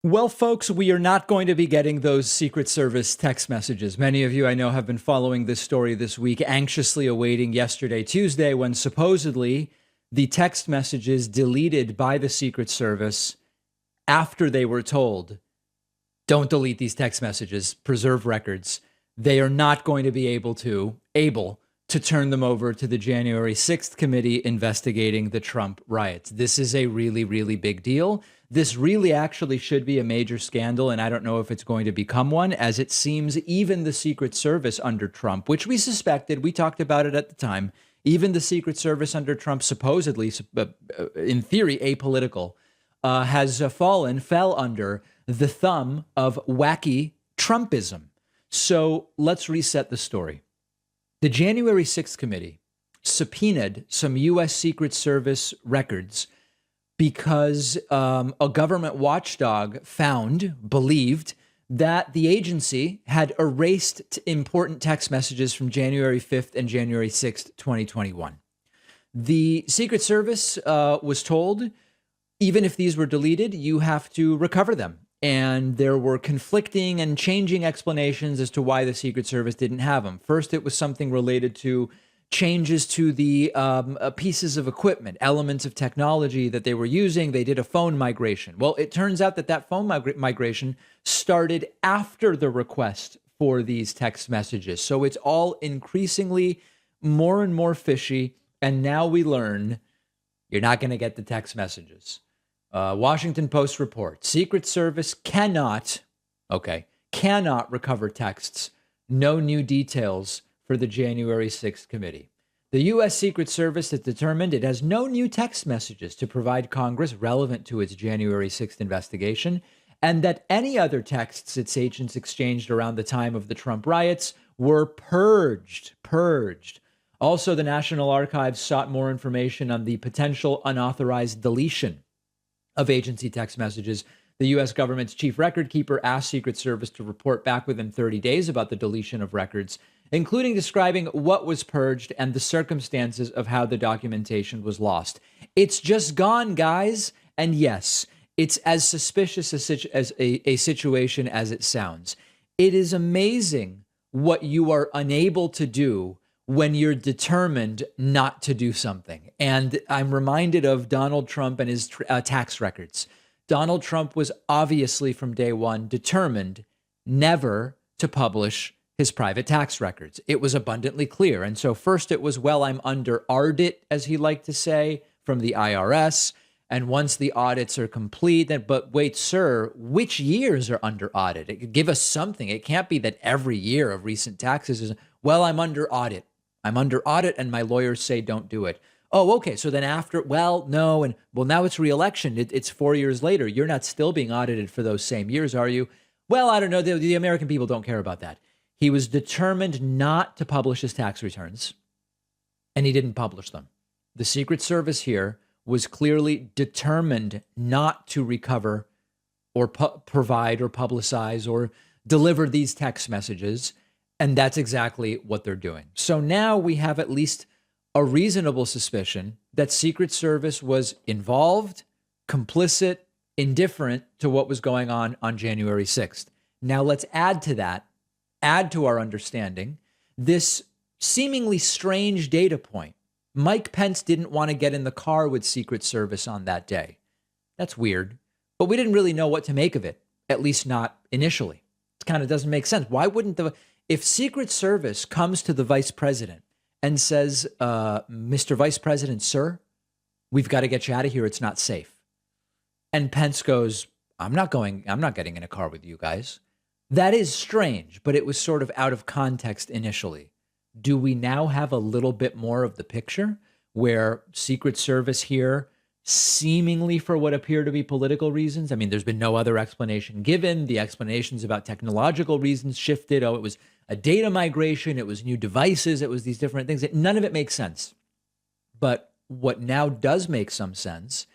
Well, folks, we are not going to be getting those Secret Service text messages. Many of you I know have been following this story this week, anxiously awaiting yesterday, Tuesday, when supposedly the text messages deleted by the Secret Service after they were told, don't delete these text messages, preserve records. They are not going to be able to turn them over to the January 6th committee investigating the Trump riots. This is a really, really big deal. This really actually should be a major scandal, and I don't know if it's going to become one, as it seems even the Secret Service under Trump, which we suspected, we talked about it at the time, even the Secret Service under Trump, supposedly, in theory, apolitical, fell under the thumb of wacky Trumpism. So let's reset the story. The January 6th committee subpoenaed some U.S. Secret Service records because a government watchdog believed that the agency had erased important text messages from January 5th and January 6th, 2021. The Secret Service was told, even if these were deleted, you have to recover them. And there were conflicting and changing explanations as to why the Secret Service didn't have them. First, it was something related to changes to the pieces of equipment, elements of technology that they were using. They did a phone migration. Well, it turns out that phone migration started after the request for these text messages. So it's all increasingly more and more fishy. And now we learn you're not going to get the text messages. Washington Post report, Secret Service cannot recover texts. No new details for the January 6th committee. The U.S. Secret Service has determined it has no new text messages to provide Congress relevant to its January 6th investigation, and that any other texts its agents exchanged around the time of the Trump riots were purged. Also, the National Archives sought more information on the potential unauthorized deletion of agency text messages. The U.S. government's chief record keeper asked Secret Service to report back within 30 days about the deletion of records, including describing what was purged and the circumstances of how the documentation was lost. It's just gone, guys. And yes, it's as suspicious as a situation as it sounds. It is amazing what you are unable to do when you're determined not to do something. And I'm reminded of Donald Trump and his tax records. Donald Trump was obviously from day one determined never to publish his private tax records. It was abundantly clear. And so first it was, well, I'm under audit, as he liked to say, from the IRS. And once the audits are complete, then, but wait, sir, which years are under audit? Give us something. It can't be that every year of recent taxes is, well, I'm under audit. I'm under audit and my lawyers say don't do it. Oh, okay. So then after, well, no. And well, now it's re-election. It's 4 years later. You're not still being audited for those same years, are you? Well, I don't know. The American people don't care about that. He was determined not to publish his tax returns, and he didn't publish them. The Secret Service here was clearly determined not to recover or provide or publicize or deliver these text messages. And that's exactly what they're doing. So now we have at least a reasonable suspicion that Secret Service was involved, complicit, indifferent to what was going on January 6th. Now let's add to our understanding, this seemingly strange data point. Mike Pence didn't want to get in the car with Secret Service on that day. That's weird, but we didn't really know what to make of it, at least not initially. It kind of doesn't make sense. Why wouldn't if Secret Service comes to the vice president and says, Mr. Vice President, sir, we've got to get you out of here. It's not safe. And Pence goes, I'm not getting in a car with you guys. That is strange, but it was sort of out of context initially. Do we now have a little bit more of the picture where Secret Service here, seemingly for what appear to be political reasons? I mean, there's been no other explanation given. The explanations about technological reasons shifted. Oh, it was a data migration. It was new devices. It was these different things. None of it makes sense. But what now does make some sense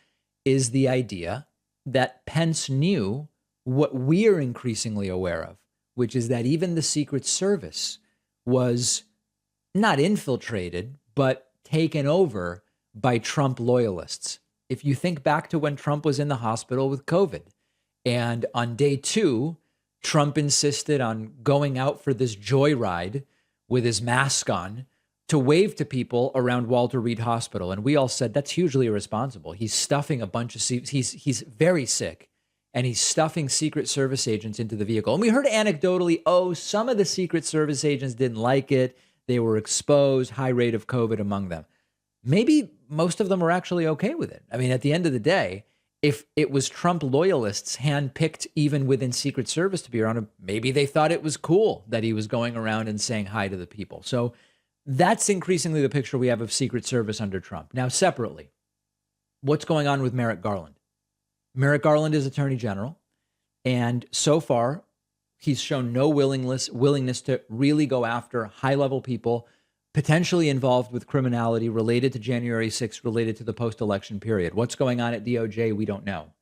is the idea that Pence knew what we're increasingly aware of, which is that even the Secret Service was not infiltrated, but taken over by Trump loyalists. If you think back to when Trump was in the hospital with COVID, And on day 2, Trump insisted on going out for this joyride with his mask on to wave to people around Walter Reed Hospital. And we all said that's hugely irresponsible. He's stuffing a bunch of he's very sick, and he's stuffing Secret Service agents into the vehicle. And we heard anecdotally, oh, some of the Secret Service agents didn't like it. They were exposed, high rate of COVID among them. Maybe most of them were actually okay with it. I mean, at the end of the day, if it was Trump loyalists handpicked even within Secret Service to be around him, maybe they thought it was cool that he was going around and saying hi to the people. So that's increasingly the picture we have of Secret Service under Trump. Now, separately, what's going on with Merrick Garland? Merrick Garland is Attorney General, and so far, he's shown no willingness to really go after high-level people potentially involved with criminality related to January 6th, related to the post-election period. What's going on at DOJ, we don't know.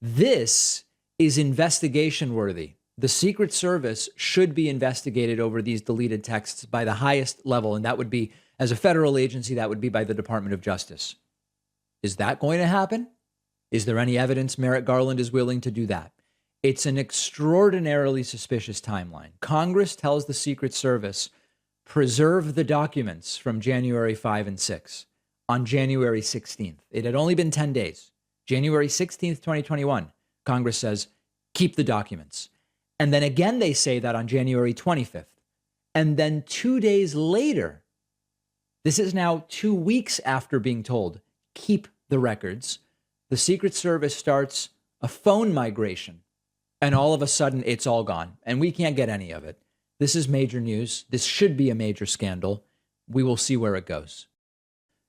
This is investigation worthy. The Secret Service should be investigated over these deleted texts by the highest level, and that would be, as a federal agency, that would be by the Department of Justice. Is that going to happen? Is there any evidence Merrick Garland is willing to do that? It's an extraordinarily suspicious timeline. Congress tells the Secret Service, preserve the documents from January 5 and 6 on January 16th. It had only been 10 days. January 16th, 2021, Congress says, keep the documents. And then again, they say that on January 25th. And then 2 days later, this is now 2 weeks after being told, keep the records, the Secret Service starts a phone migration. And all of a sudden, it's all gone. And we can't get any of it. This is major news. This should be a major scandal. We will see where it goes.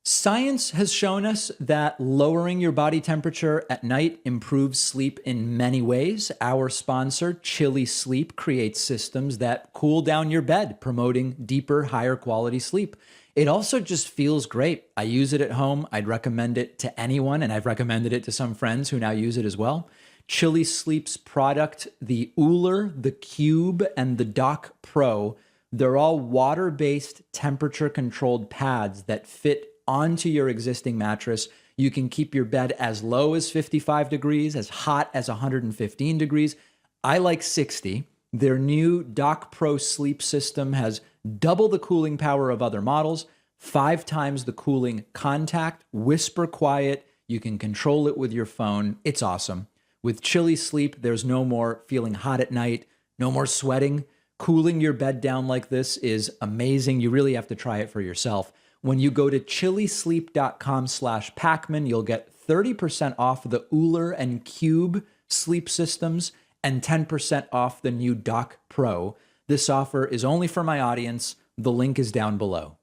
Science has shown us that lowering your body temperature at night improves sleep in many ways. Our sponsor, Chili Sleep, creates systems that cool down your bed, promoting deeper, higher quality sleep. It also just feels great. I use it at home. I'd recommend it to anyone, and I've recommended it to some friends who now use it as well. Chili Sleep's product, the Ooler, the Cube, and the Dock Pro, they're all water-based, temperature-controlled pads that fit onto your existing mattress. You can keep your bed as low as 55 degrees, as hot as 115 degrees. I like 60. Their new Dock Pro sleep system has double the cooling power of other models, 5 times the cooling contact, whisper quiet. You can control it with your phone. It's awesome. With Chili Sleep, there's no more feeling hot at night, no more sweating. Cooling your bed down like this is amazing. You really have to try it for yourself. When you go to chilisleep.com/Pacman, you'll get 30% off the Ooler and Cube sleep systems and 10% off the new Dock Pro. This offer is only for my audience. The link is down below.